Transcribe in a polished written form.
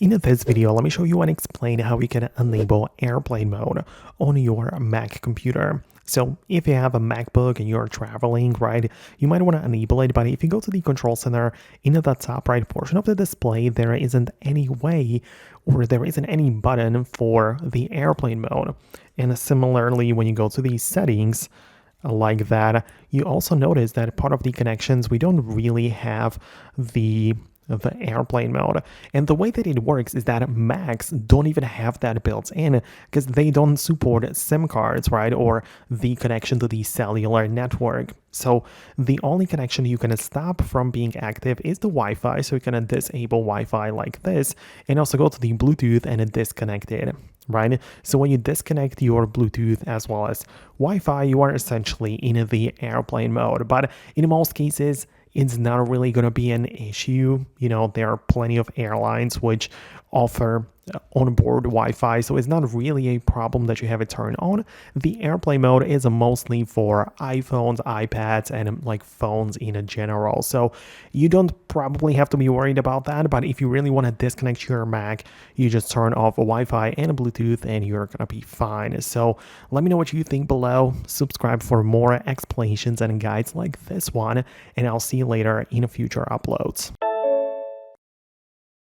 In this video, let me show you and explain how you can enable airplane mode on your Mac computer. So if you have a MacBook and you're traveling, right, you might want to enable it, but if you go to the control center, in the top right portion of the display, there isn't any way or there isn't any button for the airplane mode. And similarly, when you go to the settings, like that, you also notice that part of the connections, we don't really have the airplane mode. And the way that it works is that Macs don't even have that built in because they don't support SIM cards, right? Or the connection to the cellular network. So the only connection you can stop from being active is the Wi-Fi. So you can disable Wi-Fi like this and also go to the Bluetooth and disconnect it. Right? So when you disconnect your Bluetooth as well as Wi-Fi, you are essentially in the airplane mode. But in most cases, it's not really going to be an issue. You know, there are plenty of airlines which offer onboard Wi-Fi, so it's not really a problem that you have it turned on. The airplane mode is mostly for iPhones, iPads, and like phones in general. So you don't probably have to be worried about that. But if you really want to disconnect your Mac, you just turn off Wi-Fi and Bluetooth, and you're gonna be fine. So let me know what you think below. Subscribe for more explanations and guides like this one, and I'll see you later in future uploads.